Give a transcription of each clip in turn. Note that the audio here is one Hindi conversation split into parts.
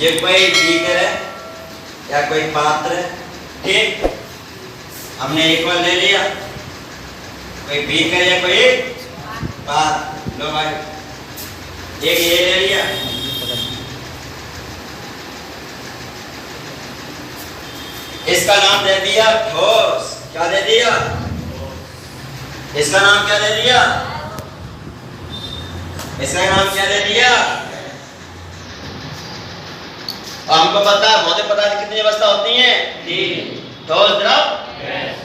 ये कोई बीकर है या कोई पात्र है, ठीक, हमने एक और ले लिया, कोई बीकर या कोई पात्र, लो भाई एक ये ले लिया, इसका नाम दे दिया ठोस। क्या दे दिया? इसका नाम क्या दे दिया? इसका नाम क्या दे दिया? हमको पता है, मुझे पता है कितनी अवस्था होती हैं? तीन। ठोस, द्रव, गैस।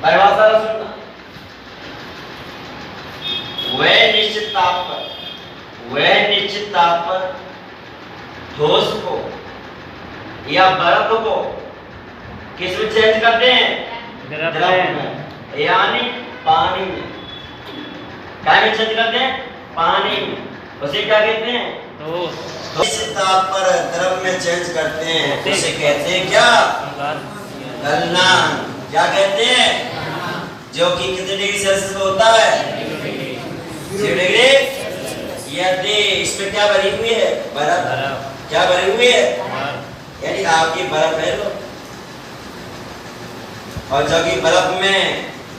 परिभाषा सुनना, वह निश्चित ताप पर ठोस को या बर्फ को किस में चेंज करते हैं? द्रव में, यानी पानी में। क्या में चेंज करते हैं? पानी में। उसे क्या कहते हैं? निश्चित ताप पर द्रव में चेंज करते हैं, उसे कहते हैं क्या? गलनांक। क्या कहते हैं? जो कि कितने डिग्री सेल्सियस में होता है? 0 डिग्री। यदि इसमें क्या भरी हुई है? बर्फ। क्या भरी हुई है? यानी आपकी बर्फ है लो, और जो कि बर्फ में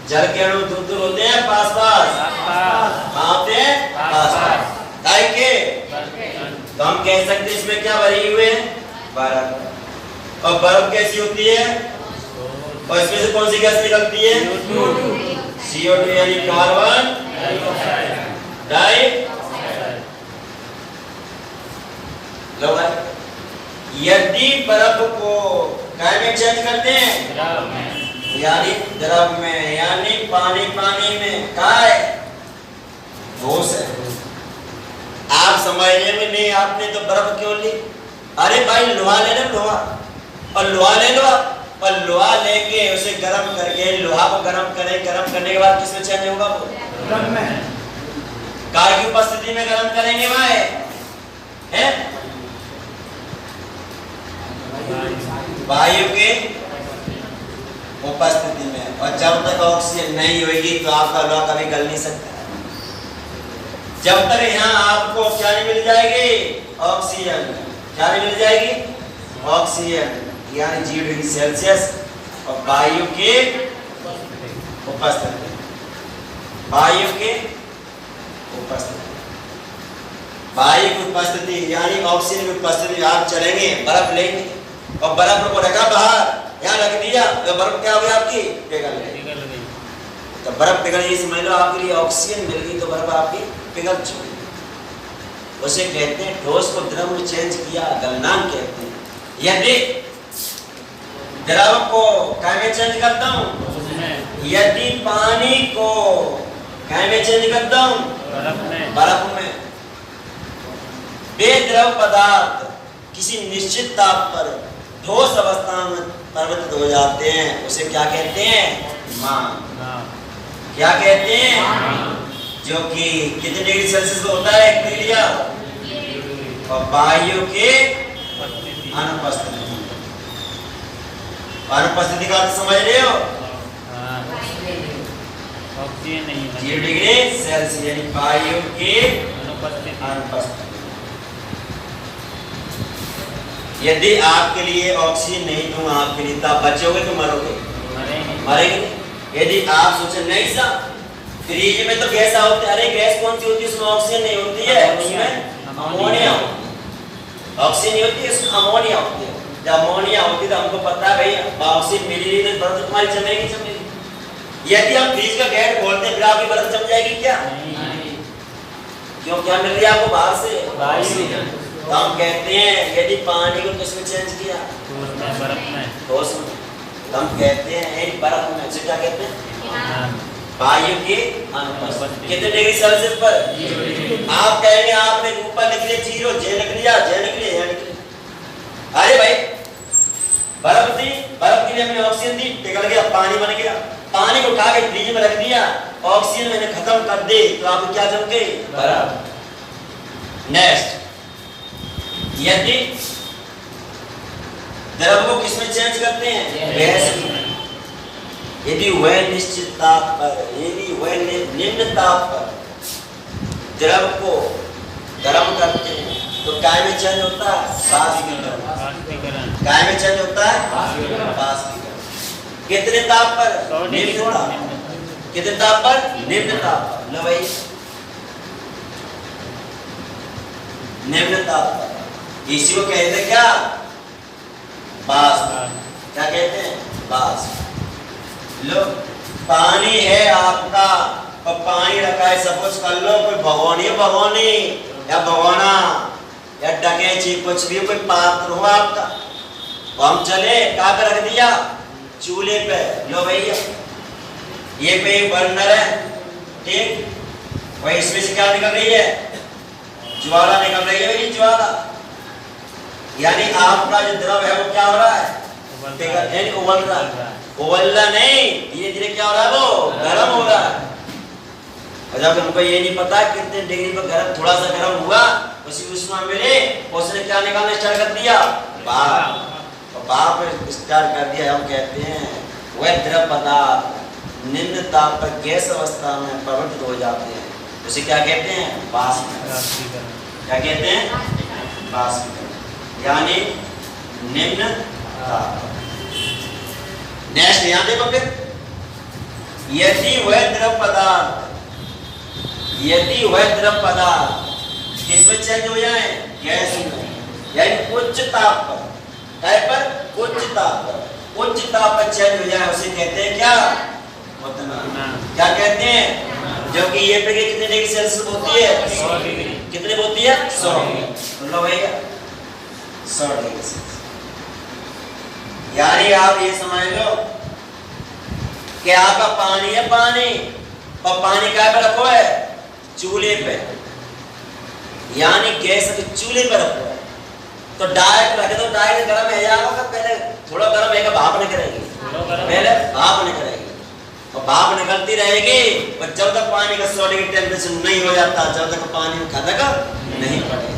जल के अणु दूर दूर होते हैं, पास कहाँ होते हैं? पास। तो हम कह सकते हैं इसमें क्या भरी हुई है? बर्फ। और बर्फ कैसी होती है? और इसमें से कौन सी गैस निकलती है? CO2 यानी कार्बन डाइऑक्साइड। लो भाई, यदि बर्फ को क्या में चेंज करते हैं? द्रव में। यानी द्रव में, यानी पानी में क्या है? ठोस है। आप समझने में नहीं, आपने तो बर्फ क्यों ली? अरे भाई लोहा ले लो, लोहा, और लोहा ले लो, और लोहा लेके उसे गर्म करके, लोहा को गर्म करें, गर्म करने के बाद किसमें चेंज होगा? वो द्रव में। काय की उपस्थिति में गर्म करेंगे भाई, है वायु के उपस्थिति में। और जब तक ऑक्सीजन नहीं होगी तो आपका लोहा कभी गल नहीं सकता। जब तक यहाँ आपको क्या नहीं मिल जाएगी? ऑक्सीजन। क्या नहीं मिल जाएगी? ऑक्सीजन, यानी 0 डिग्री सेल्सियस और वायु के उपस्थिति। वायु के उपस्थिति, वायु की उपस्थिति यानी ऑक्सीजन की उपस्थिति। आप चलेंगे, बर्फ लेंगे, और बर्फ को रखा बाहर, यहाँ रख दिया, तो बर्फ क्या हो गई आपकी? पिघल गई। तो बर्फ पिघल गई, समझ लो आपके लिए ऑक्सीजन मिल गई, तो बर्फ आपकी पिघल चुकी। उसे कहते हैं ठोस को द्रव में चेंज किया, गलनांक कहते हैं। यदि द्रव को क्या में चेंज करता हूँ? यदि पानी को क्या में चेंज करता हूँ? बर्फ में। वे द्रव पदार्थ किसी निश्चित ताप पर ठोस अवस्था में परिवर्तित हो जाते हैं, उसे क्या कहते हैं? मान। क्या कहते हैं? जो कि कितने डिग्री सेल्सियस में होता है? 1 डिग्री, और वायु के अनुपस्थिति। अनुपस्थिति का अर्थ समझ रहे हो? 0 डिग्री सेल्सियस यानी वायु के अनुपस्थिति। यदि आपके लिए ऑक्सीजन नहीं दूं आपके लिए, तो आप बचोगे तो मरोगे? मरेंगे। यदि आप सोचे नहीं साहब फ्रिज में तो गैस होती है, अरे गैस कौन सी होती है? उसमें ऑक्सीजन नहीं होती है, उसमें अमोनिया होती है। ऑक्सीजन नहीं होती है, उसमें अमोनिया होती है। जब अमोनिया होती है तो हमको पता है भाई ऑक्सीजन मिली नहीं तो बर्फ तुम्हारी जमेगी। यदि हम फ्रिज का गेट खोलते हैं, फिर आपकी बर्फ जम जाएगी क्या? क्यों? क्या मिल रही है आपको बाहर से? तो हम कहते हैं यदि पानी को किसमें चेंज किया? बर्फ में। ठोस में। तो हम कहते हैं बर्फ में। उसे क्या कहते हैं? वायु के अनुपस्थिति। कितने डिग्री सेल्सियस पर? आप कहेंगे आपने ऊपर लिख लिया 0, जे लिख लिया, जे लिख लिया, अरे भाई बर्फ थी, बर्फ के लिए हमने ऑक्सीजन दी, पिघल गया, पानी बन गया, पानी को उठा के फ्रिज में रख दिया, ऑक्सीजन मैंने खत्म कर दी, तो आपको क्या जम गई? बर्फ। नेक्स्ट, यदि द्रव को किसमें चेंज करते हैं? गैस में। यदि वह निश्चित ताप पर, यदि वह निम्न ताप पर द्रव को गर्म करते हैं, तो काय में चेंज होता है बाष्पीकरण। काय में चेंज होता है बाष्पीकरण। कितने ताप पर? निम्न ताप। कितने ताप पर? निम्न ताप पर। लो भाई निम्न ताप पर इसी को कहते हैं क्या? बाष्प। क्या कहते हैं? बाष्प। लो पानी है आपका और पानी रखा है, सपोज कर लो कोई भगोनी या भगोना या डकेची कुछ भी कोई पात्र हो आपका, तो हम चले कहाँ पे रख दिया? चूल्हे पे। लो भैया ये पे एक बर्नर है, ठीक, वही इसमें से क्या निकल रही है? ज्वाला निकल रही है भाई, ज्वाला। यानी आपका जो द्रव है वो क्या हो रहा है? उबल रहा है। उबलना नहीं, धीरे धीरे क्या हो रहा है? वो गर्म हो रहा है। और जब हमको ये नहीं पता कितने डिग्री पर गर्म, थोड़ा सा गर्म हुआ उसी उष्मा मिले, उसने क्या निकालना स्टार्ट कर दिया? भाप। और भाप स्टार्ट कर दिया, हम कहते हैं वह द्रव पदार्थ निम्न ताप पर गैस अवस्था में परिवर्तित हो जाते हैं, उसे क्या कहते हैं? बाष्पीकरण। क्या कहते हैं? बाष्पीकरण, यानी निम्न ताप। नेक्स्ट यहाँ देखो फिर, यदि वह द्रव पदार्थ किसमें चेंज हो जाए? गैस में, यानी उच्च ताप पर। उच्च ताप पर चेंज हो जाए उसे कहते हैं क्या? क्या कहते हैं? जबकि ये पे कितने डिग्री सेल्सियस होती है? 100 डिग्री। कितने होती है? 100। लो भैया 100 डिग्री सेल्सियस। यानी आप ये समझ लो कि आपका पानी है, पानी, और पानी क्या पे रखो है? चूल्हे पे, यानी गैस के चूल्हे पे रखो है, तो डायरेक्ट रखे तो डायरेक्ट गर्म है जाएगा। पहले थोड़ा गर्म है, भाप निकलेगी, पहले भाप निकलेगी और भाप निकलती रहेगी, और जब तक पानी का 100 डिग्री टेम्परेचर नहीं हो जाता, जब तक पानी में खदक नहीं पड़ेगा।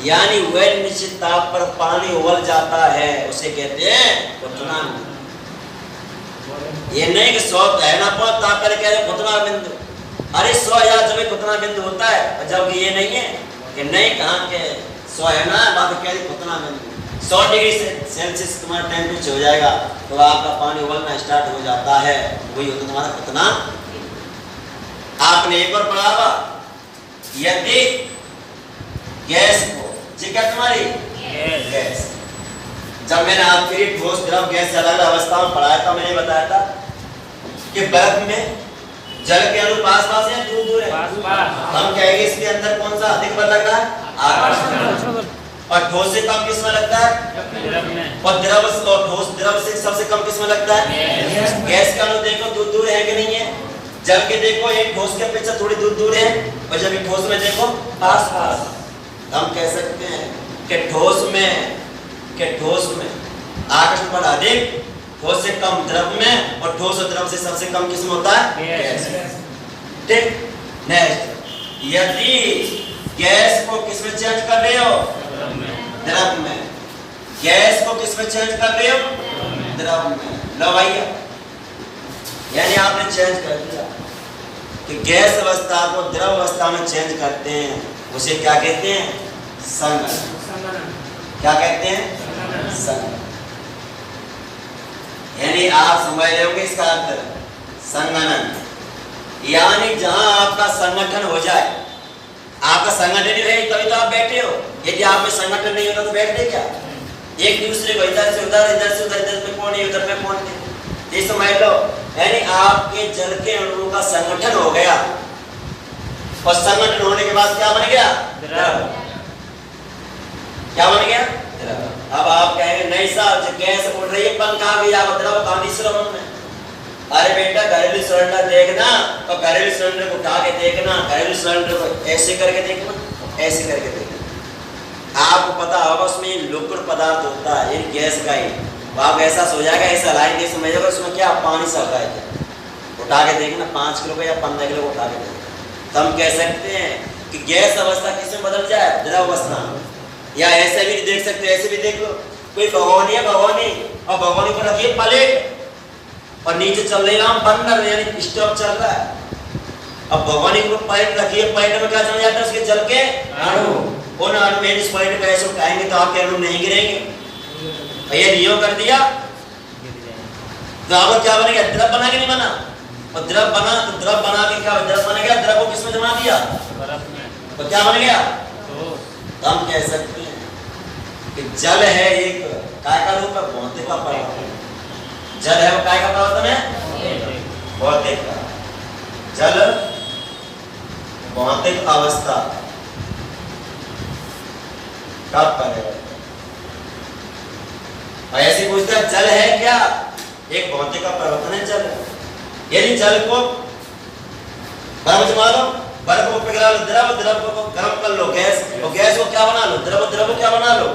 यानी वह निश्चित ताप पर पानी उबल जाता है, उसे कहते हैं क्वथनांक। ये नहीं कि 100 है ना पर ताप पर कह रहे क्वथनांक बिंदु। अरे 100 या जब क्वथनांक बिंदु होता है, जबकि ये नहीं है कि नहीं कहाँ के 100 है ना, बात कह रही क्वथनांक बिंदु। 100 डिग्री सेल्सियस तुम्हारा टेम्परेचर हो जाएगा तो आपका पानी उबलना स्टार्ट हो जाता है, वही होता तुम्हारा क्वथनांक। आपने एक बार पढ़ा हुआ, यदि गैस को, ठीक है तुम्हारी गैस, जब मैंने आपके लिए ठोस द्रव गैस अलग अलग अवस्था में पढ़ाया था, मैंने बताया था कि बर्फ में जल के अणु पास पास है, दूर दूर है। हम कहेंगे इसके अंदर कौन सा अधिक बल लग रहा है? आकाश। और ठोस से कम किसमें लगता है? और द्रव और ठोस द्रव से सबसे कम किसमें लगता है? गैस का अणु देखो दूर दूर है कि नहीं है? जल के देखो एक ठोस के अपेक्षा थोड़ी दूर दूर है, और जब एक ठोस में देखो पास पास। हम कह सकते हैं कि ठोस में आकर्षण बल अधिक, ठोस से कम द्रव में, और ठोस और द्रव से सबसे कम किसमें होता है? गैस। ठीक। नेक्स्ट, यदि गैस को किसमें चेंज कर रहे हो? द्रव में। गैस को किसमें चेंज कर रहे हो? द्रव में। लो भैया, यानी आपने चेंज कर दिया कि गैस अवस्था को द्रव अवस्था में चेंज करते हैं, उसे क्या कहते हैं? संघनन। क्या कहते हैं? संघनन। यानी आप समझ रहे होंगे इसका अर्थ, संघनन। यानी जहां आपका संगठन हो जाए, आपका संगठन ही रहे तभी तो आप बैठे हो। यदि आप में संगठन नहीं होता तो बैठते क्या? एक दूसरे को इधर से उधर, इधर से उधर, इधर पे कौन है, उधर पे कौन है, ये समझ लो। यानी आपके जल के अणुओं का संगठन हो गया, और संगठन होने के बाद क्या बन गया? द्रव। क्या बन गया? द्रव। अब आप कहेंगे नहीं साहब, गैस उड़ रही है, पंखा भी आप द्रव कहां श्रवण में? अरे बेटा घरेलू सिलेंडर देखना, और घरेलू सिलेंडर को उठा के देखना, घरेलू सिलेंडर को ऐसे करके देखना, ऐसे करके देखना, आपको पता होगा उसमें लिक्विड पदार्थ होता है, ये गैस का ही। आप ऐसा सो जाएगा, ऐसा लाइन नहीं समझेगा उसमें क्या पानी चल रहा है। उठा के देखना 5 किलो का या 15 किलो उठा के देखना, तो हम कह सकते हैं कि गैस अवस्था किसमें बदल जाए? द्रव अवस्था। या ऐसे भी देख सकते, ऐसे भी देख लो, कोई भगोनी है, भगोनी, और भगोनी पर रखिए प्लेट, और नीचे चल रही है बर्नर, यानी स्टोव चल रहा है। अब भगोनी को प्लेट रखिए, प्लेट में क्या चल जाता है? उसके जल के अणु। उन अणु सॉलिड गैस को उठाएंगे तो आपके अणु नहीं गिरेंगे। भैया नियो कर दिया तो आपको क्या बनेगा? द्रव बना के नहीं बना? और द्रव बना तो द्रव बना के क्या द्रव बन गया? द्रव को किसमें जमा दिया? बर्फ में। तो क्या बन गया? तो हम कह सकते हैं कि जल है एक काय का रूप है? भौतिक का परिवर्तन। जल है वो काय का परिवर्तन है? भौतिक का। जल भौतिक अवस्था का परिवर्तन। ऐसे पूछता है जल है क्या? एक भौतिक का परिवर्तन है जल। यदि जल को बर्फ जमा लो, बर्फ को पिघला लो, द्रव, द्रव को गर्म कर लो, गैस, और गैस को क्या बना लो? द्रव, द्रव को क्या बना लो?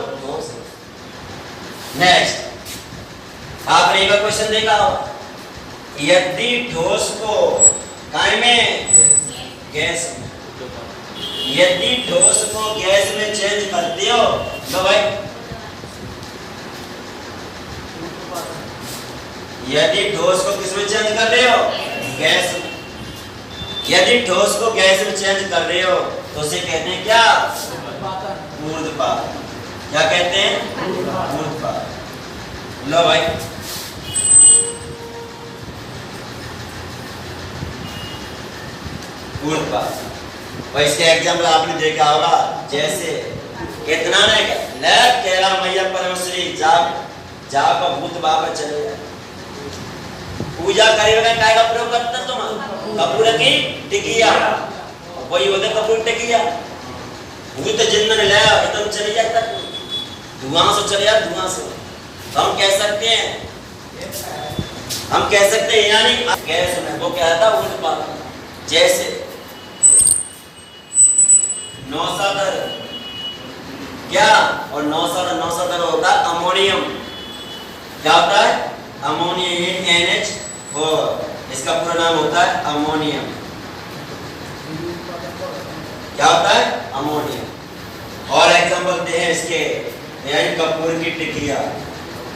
नेक्स्ट आपने एक क्वेश्चन देखा होगा, यदि ठोस को काय में गैस, यदि ठोस को गैस में चेंज करते हो तो भाई, यदि ठोस को किस में चेंज कर रहे हो? गैस में। यदि ठोस को गैस में चेंज कर रहे हो तो उसे कहते हैं क्या? ऊर्ध्वपात। क्या कहते हैं? ऊर्ध्वपात। लो भाई, ऊर्ध्वपात। भाई इसके एग्जाम्पल आपने देखा होगा, जैसे कितना ने कह रहा मैया परमेश्वरी जाप भूत बाप चले जाए पूजा करेगा, काय का प्रयोग करता तुम? कपूर की टिकिया। वही होते कपूर टिकिया। भूत जिन्न ने लाया एकदम चले जाता, धुआं से चले जाता, धुआं से। हम कह सकते हैं, हम कह सकते हैं यानी गैस में वो क्या था? ऊर्ध्वपात। जैसे नौसादर क्या? और नौसादर होता है अमोनियम। क्या होता है? अमोनियम, NH, और इसका पूरा नाम होता है अमोनियम। क्या होता है? अमोनियम। और एग्जांपल दे हैं इसके, यानी कपूर की टिकिया।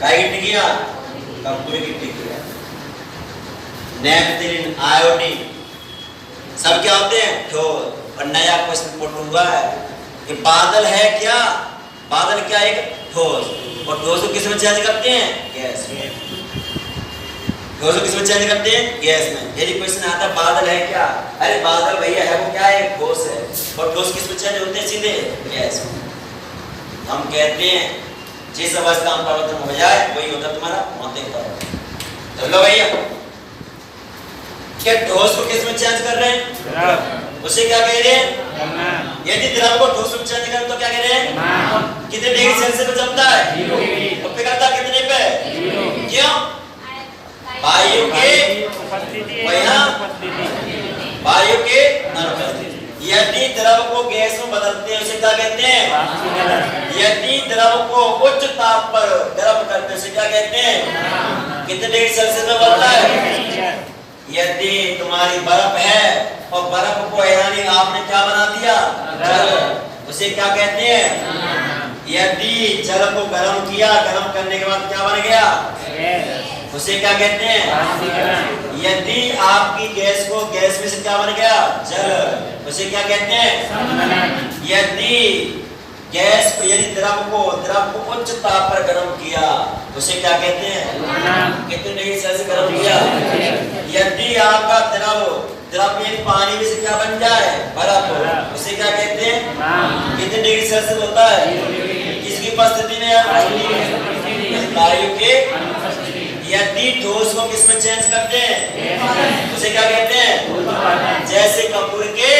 काय की टिकिया? कपूर की टिकिया। नेपथलीन, आयोडीन, सब क्या होते हैं? ठोस। और नया क्वेश्चन पुट हुआ है कि बादल है क्या? बादल क्या? एक ठोस। और ठोस को किस में चेंज करते हैं? गैस में। ठोस को किस में चेंज करते हैं? गैस में। यदि क्वेश्चन आता है बादल है क्या? अरे बादल भैया है वो क्या है? ठोस है। और ठोस किस में चेंज होते हैं? सीधे गैस में। हम कहते हैं जिस अवस्था में परिवर्तन हो जाए वही होता है तुम्हारा भौतिक परिवर्तन। तो लो भैया, क्या ठोस को किस में चेंज कर रहे हैं? उसे क्या कह रहे हैं? यदि द्रव को ठोस में चेंज करें तो क्या कह रहे हैं? कितने डिग्री सेल्सियस पे जमता है? और पिघलता कितने पे? क्यों? वायु के वायु के अनुपस्थिति। यदि द्रव को गैस में बदलते हैं उसे क्या कहते हैं? यदि द्रव को उच्च ताप पर गर्म करते उसे क्या कहते हैं? कितने डिग्री सेल्सियस में बढ़ता है? यदि तुम्हारी बर्फ है और बर्फ को यानी आपने क्या बना दिया? जल। उसे क्या कहते हैं? यदि जल को गर्म किया, गर्म करने के बाद क्या बन गया? उसे क्या कहते हैं? यदि आपकी गैस को गैस में से क्या बन गया? जल। उसे क्या कहते हैं? यदि गैस को, यदि द्रव को उच्च ताप पर गर्म किया उसे क्या कहते हैं? कितने डिग्री सेल्सियस गर्म किया? यदि आपका द्रव में पानी में से क्या बन जाए? बर्फ। उसे क्या कहते हैं? कितने डिग्री सेल्सियस होता है? किसकी उपस्थिति में? वायु के। यदि ठोस को किस में चेंज करते हैं? उसे क्या कहते हैं? जैसे कपूर के